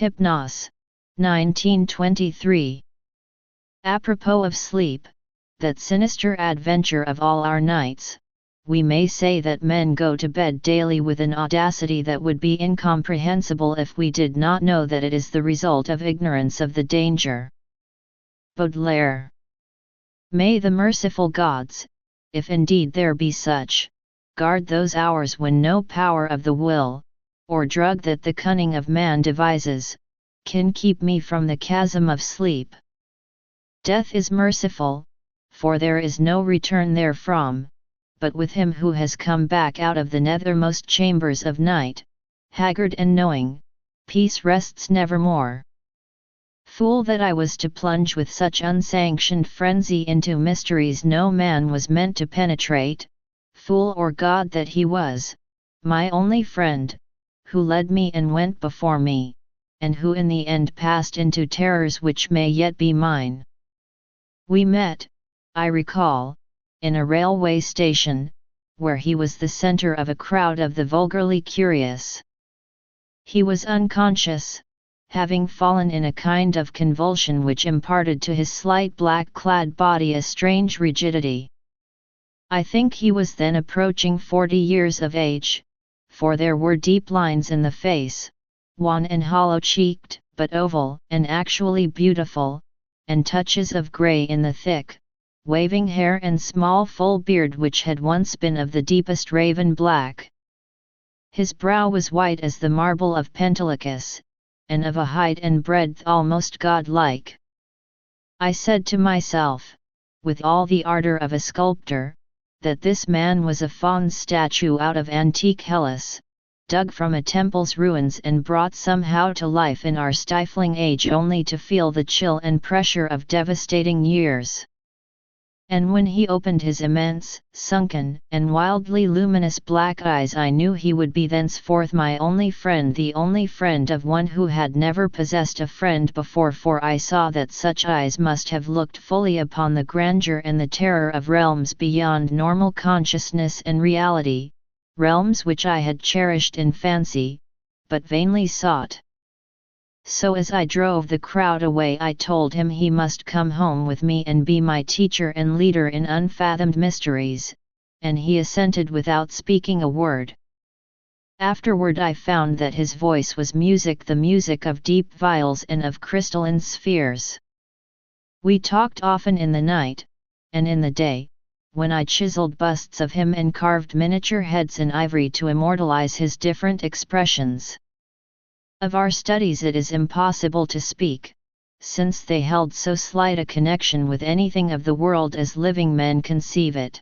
Hypnos, 1923. Apropos of sleep, that sinister adventure of all our nights, we may say that men go to bed daily with an audacity that would be incomprehensible if we did not know that it is the result of ignorance of the danger. Baudelaire. May the merciful gods, if indeed there be such, guard those hours when no power of the will, or drug that the cunning of man devises, can keep me from the chasm of sleep. Death is merciful, for there is no return therefrom, but with him who has come back out of the nethermost chambers of night, haggard and knowing, peace rests nevermore. Fool that I was to plunge with such unsanctioned frenzy into mysteries no man was meant to penetrate, fool or god that he was, my only friend, who led me and went before me, and who in the end passed into terrors which may yet be mine. We met, I recall, in a railway station, where he was the center of a crowd of the vulgarly curious. He was unconscious, having fallen in a kind of convulsion which imparted to his slight black-clad body a strange rigidity. I think he was then approaching 40 years of age, for there were deep lines in the face, wan and hollow-cheeked, but oval and actually beautiful, and touches of grey in the thick, waving hair and small full beard which had once been of the deepest raven black. His brow was white as the marble of Pentelicus, and of a height and breadth almost godlike. I said to myself, with all the ardor of a sculptor, that this man was a faun's statue out of antique Hellas, dug from a temple's ruins and brought somehow to life in our stifling age only to feel the chill and pressure of devastating years. And when he opened his immense, sunken, and wildly luminous black eyes, I knew he would be thenceforth my only friend, the only friend of one who had never possessed a friend before, for I saw that such eyes must have looked fully upon the grandeur and the terror of realms beyond normal consciousness and reality, realms which I had cherished in fancy, but vainly sought. So as I drove the crowd away I told him he must come home with me and be my teacher and leader in unfathomed mysteries, and he assented without speaking a word. Afterward I found that his voice was music, the music of deep viols and of crystalline spheres. We talked often in the night, and in the day, when I chiseled busts of him and carved miniature heads in ivory to immortalize his different expressions. Of our studies it is impossible to speak, since they held so slight a connection with anything of the world as living men conceive it.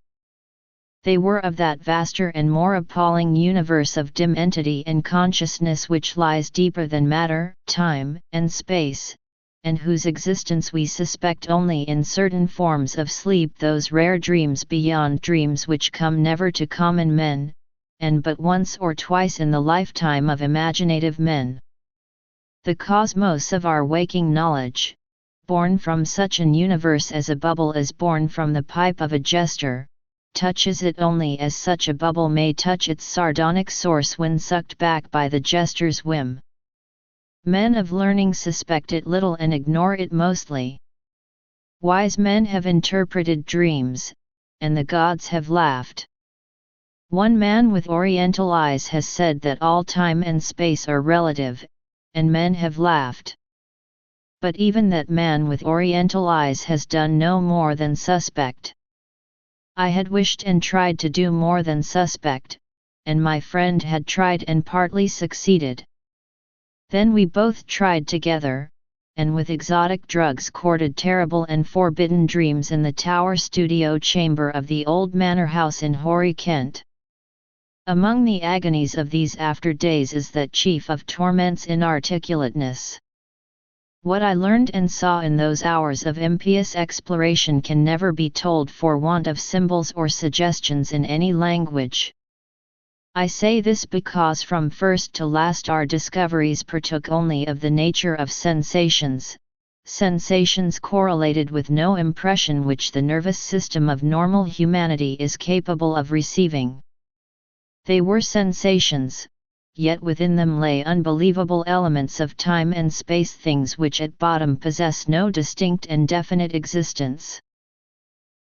They were of that vaster and more appalling universe of dim entity and consciousness which lies deeper than matter, time, and space, and whose existence we suspect only in certain forms of sleep, those rare dreams beyond dreams which come never to common men, and but once or twice in the lifetime of imaginative men. The cosmos of our waking knowledge, born from such an universe as a bubble is born from the pipe of a jester, touches it only as such a bubble may touch its sardonic source when sucked back by the jester's whim. Men of learning suspect it little and ignore it mostly. Wise men have interpreted dreams, and the gods have laughed. One man with oriental eyes has said that all time and space are relative, and men have laughed. But even that man with oriental eyes has done no more than suspect. I had wished and tried to do more than suspect, and my friend had tried and partly succeeded. Then we both tried together, and with exotic drugs courted terrible and forbidden dreams in the tower studio chamber of the old manor house in hoary Kent. Among the agonies of these after days is that chief of torments, inarticulateness. What I learned and saw in those hours of impious exploration can never be told for want of symbols or suggestions in any language. I say this because from first to last our discoveries partook only of the nature of sensations, sensations correlated with no impression which the nervous system of normal humanity is capable of receiving. They were sensations, yet within them lay unbelievable elements of time and space, things which at bottom possess no distinct and definite existence.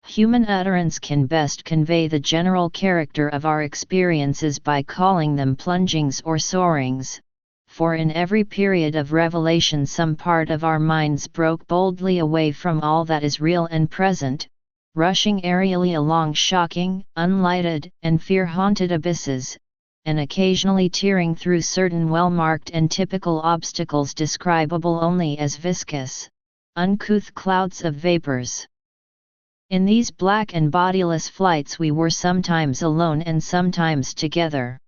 Human utterance can best convey the general character of our experiences by calling them plungings or soarings, for in every period of revelation some part of our minds broke boldly away from all that is real and present, rushing aerially along shocking, unlighted, and fear-haunted abysses, and occasionally tearing through certain well-marked and typical obstacles describable only as viscous, uncouth clouds of vapors. In these black and bodiless flights we were sometimes alone and sometimes together.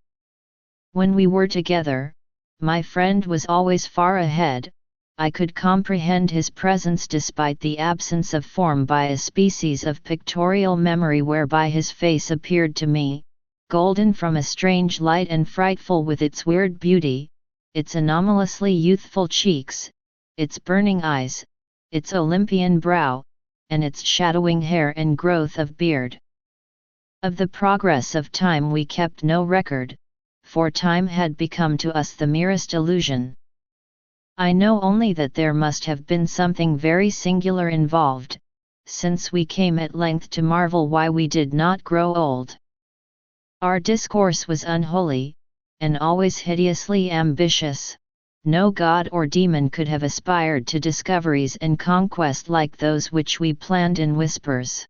When we were together, my friend was always far ahead. I could comprehend his presence despite the absence of form by a species of pictorial memory whereby his face appeared to me, golden from a strange light and frightful with its weird beauty, its anomalously youthful cheeks, its burning eyes, its Olympian brow, and its shadowing hair and growth of beard. Of the progress of time we kept no record, for time had become to us the merest illusion. I know only that there must have been something very singular involved, since we came at length to marvel why we did not grow old. Our discourse was unholy, and always hideously ambitious. No god or demon could have aspired to discoveries and conquest like those which we planned in whispers.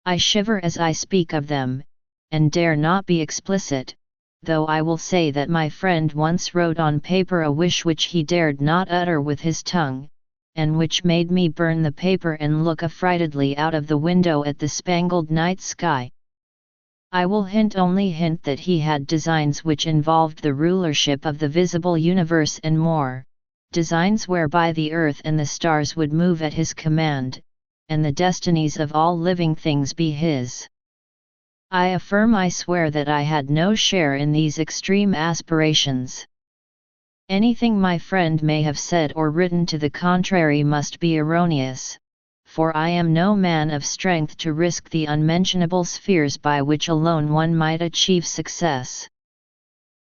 I shiver as I speak of them, and dare not be explicit, though I will say that my friend once wrote on paper a wish which he dared not utter with his tongue, and which made me burn the paper and look affrightedly out of the window at the spangled night sky. I will only hint that he had designs which involved the rulership of the visible universe and more, designs whereby the earth and the stars would move at his command, and the destinies of all living things be his. I affirm, I swear, that I had no share in these extreme aspirations. Anything my friend may have said or written to the contrary must be erroneous, for I am no man of strength to risk the unmentionable spheres by which alone one might achieve success.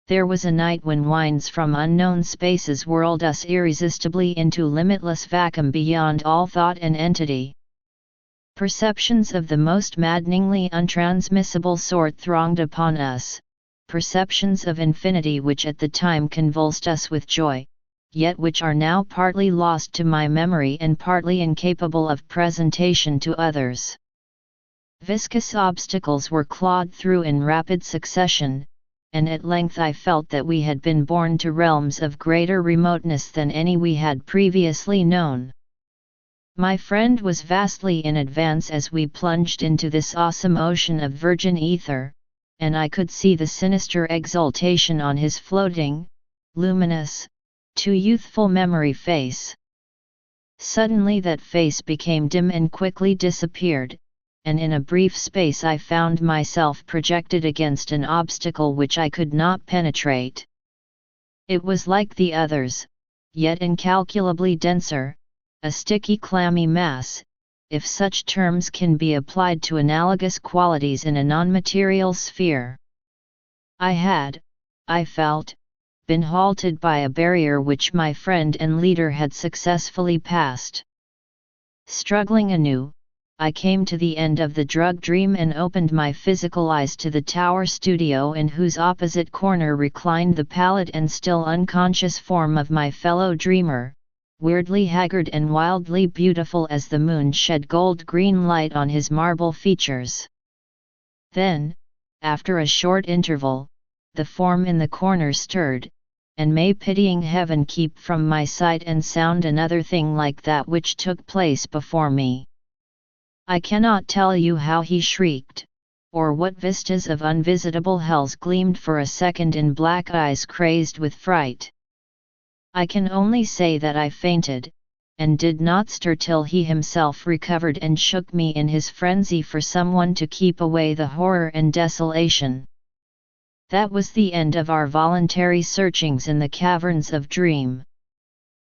There was a night when winds from unknown spaces whirled us irresistibly into limitless vacuum beyond all thought and entity. Perceptions of the most maddeningly untransmissible sort thronged upon us, perceptions of infinity which at the time convulsed us with joy, yet which are now partly lost to my memory and partly incapable of presentation to others. Viscous obstacles were clawed through in rapid succession, and at length I felt that we had been borne to realms of greater remoteness than any we had previously known. My friend was vastly in advance as we plunged into this awesome ocean of virgin ether, and I could see the sinister exultation on his floating, luminous, too youthful memory face. Suddenly that face became dim and quickly disappeared, and in a brief space I found myself projected against an obstacle which I could not penetrate. It was like the others, yet incalculably denser, a sticky clammy mass, if such terms can be applied to analogous qualities in a non-material sphere. I felt, been halted by a barrier which my friend and leader had successfully passed. Struggling anew, I came to the end of the drug dream and opened my physical eyes to the tower studio in whose opposite corner reclined the pallid and still unconscious form of my fellow dreamer, weirdly haggard and wildly beautiful as the moon shed gold-green light on his marble features. Then, after a short interval, the form in the corner stirred, and may pitying heaven keep from my sight and sound another thing like that which took place before me. I cannot tell you how he shrieked, or what vistas of unvisitable hells gleamed for a second in black eyes crazed with fright. I can only say that I fainted, and did not stir till he himself recovered and shook me in his frenzy for someone to keep away the horror and desolation. That was the end of our voluntary searchings in the caverns of dream.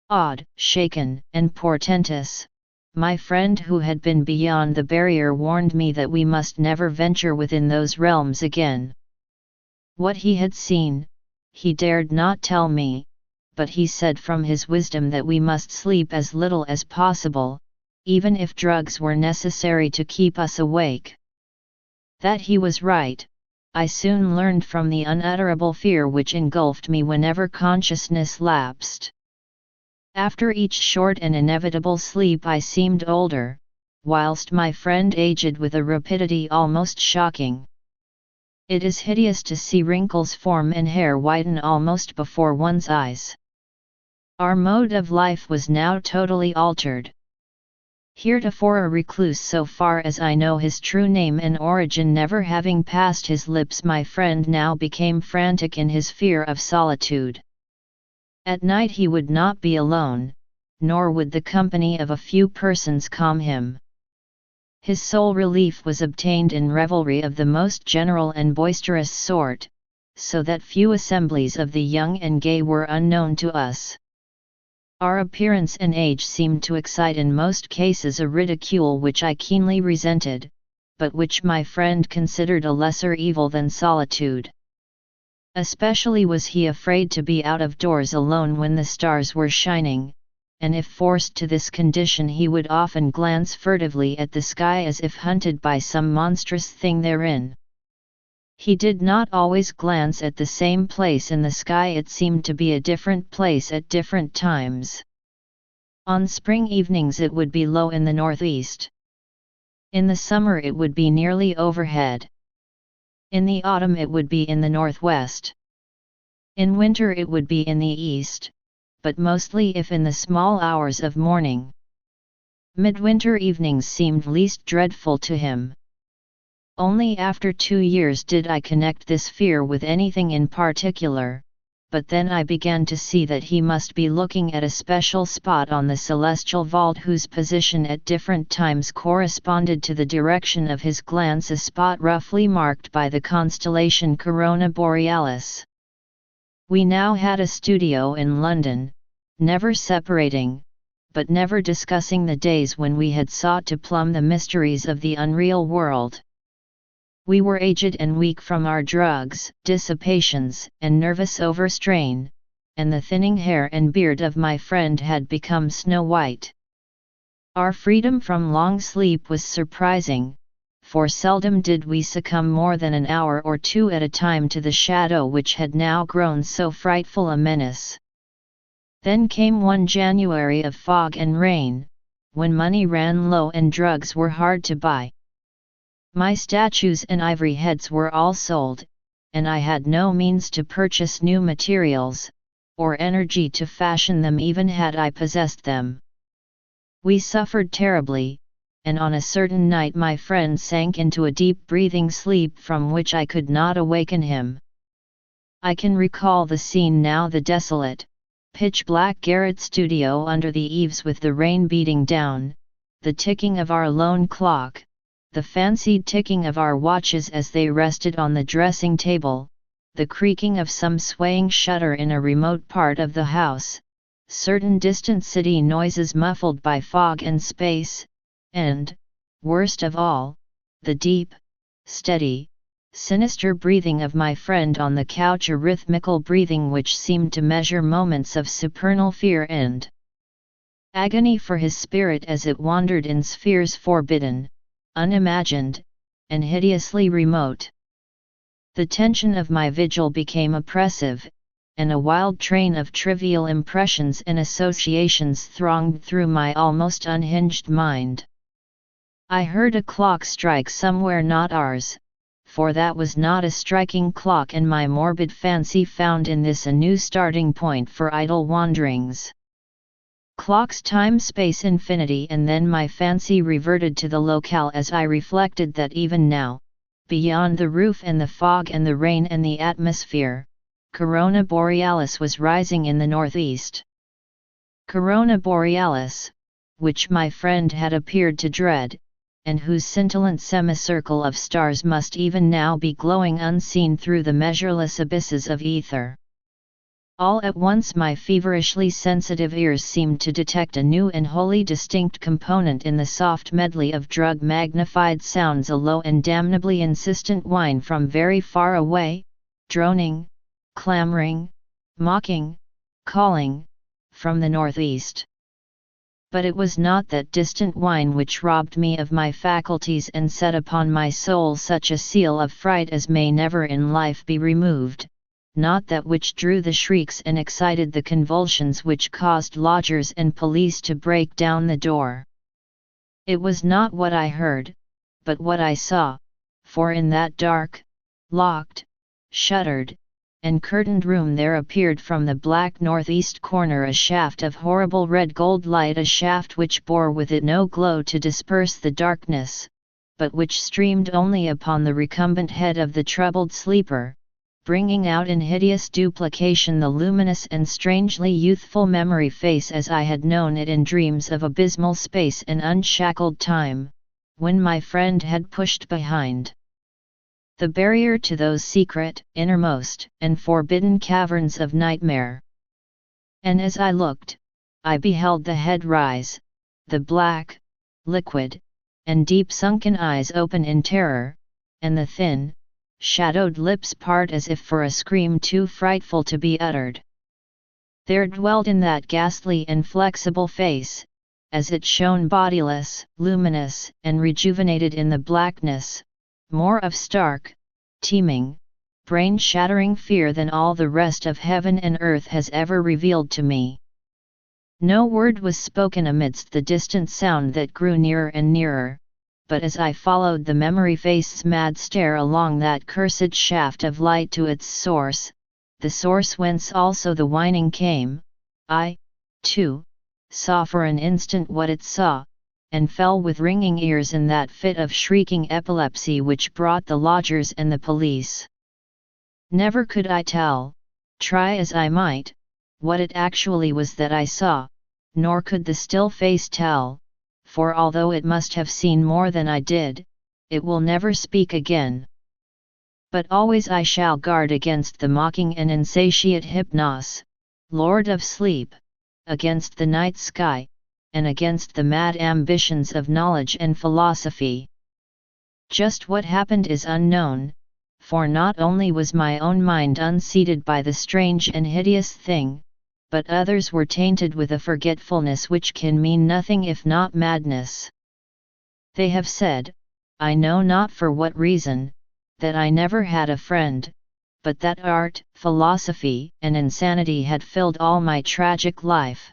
Awed, shaken, and portentous, my friend who had been beyond the barrier warned me that we must never venture within those realms again. What he had seen, he dared not tell me, but he said from his wisdom that we must sleep as little as possible, even if drugs were necessary to keep us awake. That he was right, I soon learned from the unutterable fear which engulfed me whenever consciousness lapsed. After each short and inevitable sleep I seemed older, whilst my friend aged with a rapidity almost shocking. It is hideous to see wrinkles form and hair whiten almost before one's eyes. Our mode of life was now totally altered. Heretofore a recluse, so far as I know his true name and origin never having passed his lips, my friend now became frantic in his fear of solitude. At night he would not be alone, nor would the company of a few persons calm him. His sole relief was obtained in revelry of the most general and boisterous sort, so that few assemblies of the young and gay were unknown to us. Our appearance and age seemed to excite in most cases a ridicule which I keenly resented, but which my friend considered a lesser evil than solitude. Especially was he afraid to be out of doors alone when the stars were shining, and if forced to this condition he would often glance furtively at the sky as if hunted by some monstrous thing therein. He did not always glance at the same place in the sky, it seemed to be a different place at different times. On spring evenings it would be low in the northeast. In the summer it would be nearly overhead. In the autumn it would be in the northwest. In winter it would be in the east, but mostly if in the small hours of morning. Midwinter evenings seemed least dreadful to him. Only after 2 years did I connect this fear with anything in particular, but then I began to see that he must be looking at a special spot on the celestial vault whose position at different times corresponded to the direction of his glance, a spot roughly marked by the constellation Corona Borealis. We now had a studio in London, never separating, but never discussing the days when we had sought to plumb the mysteries of the unreal world. We were aged and weak from our drugs, dissipations, and nervous overstrain, and the thinning hair and beard of my friend had become snow white. Our freedom from long sleep was surprising, for seldom did we succumb more than an hour or two at a time to the shadow which had now grown so frightful a menace. Then came one January of fog and rain, when money ran low and drugs were hard to buy. My statues and ivory heads were all sold, and I had no means to purchase new materials, or energy to fashion them even had I possessed them. We suffered terribly, and on a certain night my friend sank into a deep breathing sleep from which I could not awaken him. I can recall the scene now, the desolate, pitch-black garret studio under the eaves with the rain beating down, the ticking of our lone clock, the fancied ticking of our watches as they rested on the dressing table, the creaking of some swaying shutter in a remote part of the house, certain distant city noises muffled by fog and space, and, worst of all, the deep, steady, sinister breathing of my friend on the couch, a rhythmical breathing which seemed to measure moments of supernal fear and agony for his spirit as it wandered in spheres forbidden, unimagined, and hideously remote. The tension of my vigil became oppressive, and a wild train of trivial impressions and associations thronged through my almost unhinged mind. I heard a clock strike somewhere not ours, for that was not a striking clock, and my morbid fancy found in this a new starting point for idle wanderings. Clocks, time, space, infinity, and then my fancy reverted to the locale as I reflected that even now, beyond the roof and the fog and the rain and the atmosphere, Corona Borealis was rising in the northeast. Corona Borealis, which my friend had appeared to dread, and whose scintillant semicircle of stars must even now be glowing unseen through the measureless abysses of ether. All at once my feverishly sensitive ears seemed to detect a new and wholly distinct component in the soft medley of drug-magnified sounds, a low and damnably insistent whine from very far away, droning, clamoring, mocking, calling, from the northeast. But it was not that distant whine which robbed me of my faculties and set upon my soul such a seal of fright as may never in life be removed, not that which drew the shrieks and excited the convulsions which caused lodgers and police to break down the door. It was not what I heard, but what I saw, for in that dark, locked, shuttered, and curtained room there appeared from the black northeast corner a shaft of horrible red gold light, a shaft which bore with it no glow to disperse the darkness, but which streamed only upon the recumbent head of the troubled sleeper, bringing out in hideous duplication the luminous and strangely youthful memory face as I had known it in dreams of abysmal space and unshackled time, when my friend had pushed behind the barrier to those secret, innermost, and forbidden caverns of nightmare. And as I looked, I beheld the head rise, the black, liquid, and deep sunken eyes open in terror, and the thin, shadowed lips part as if for a scream too frightful to be uttered. There dwelt in that ghastly and flexible face, as it shone bodiless, luminous, and rejuvenated in the blackness, more of stark, teeming, brain-shattering fear than all the rest of heaven and earth has ever revealed to me. No word was spoken amidst the distant sound that grew nearer and nearer, but as I followed the memory face's mad stare along that cursed shaft of light to its source, the source whence also the whining came, I, too, saw for an instant what it saw, and fell with ringing ears in that fit of shrieking epilepsy which brought the lodgers and the police. Never could I tell, try as I might, what it actually was that I saw, nor could the still face tell, for although it must have seen more than I did, it will never speak again. But always I shall guard against the mocking and insatiate Hypnos, lord of sleep, against the night sky, and against the mad ambitions of knowledge and philosophy. Just what happened is unknown, for not only was my own mind unseated by the strange and hideous thing, but others were tainted with a forgetfulness which can mean nothing if not madness. They have said, I know not for what reason, that I never had a friend, but that art, philosophy, and insanity had filled all my tragic life.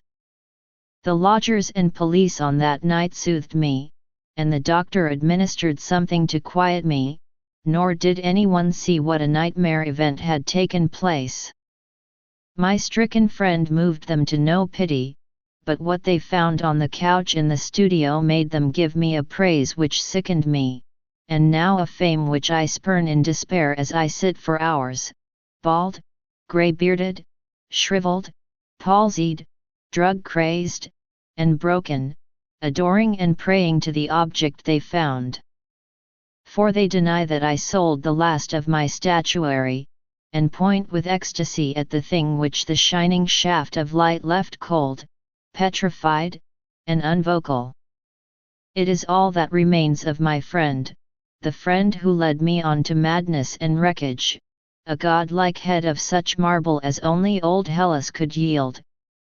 The lodgers and police on that night soothed me, and the doctor administered something to quiet me, nor did anyone see what a nightmare event had taken place. My stricken friend moved them to no pity, but what they found on the couch in the studio made them give me a praise which sickened me, and now a fame which I spurn in despair as I sit for hours, bald, grey-bearded, shriveled, palsied, drug-crazed, and broken, adoring and praying to the object they found. For they deny that I sold the last of my statuary, and point with ecstasy at the thing which the shining shaft of light left cold, petrified, and unvocal. It is all that remains of my friend, the friend who led me on to madness and wreckage, a godlike head of such marble as only old Hellas could yield,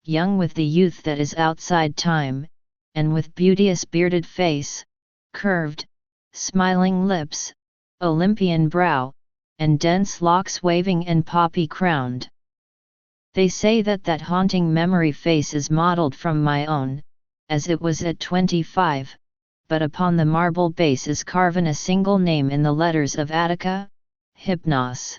young with the youth that is outside time, and with beauteous bearded face, curved, smiling lips, Olympian brow, and dense locks waving and poppy-crowned. They say that haunting memory face is modelled from my own, as it was at 25, but upon the marble base is carven a single name in the letters of Attica, Hypnos.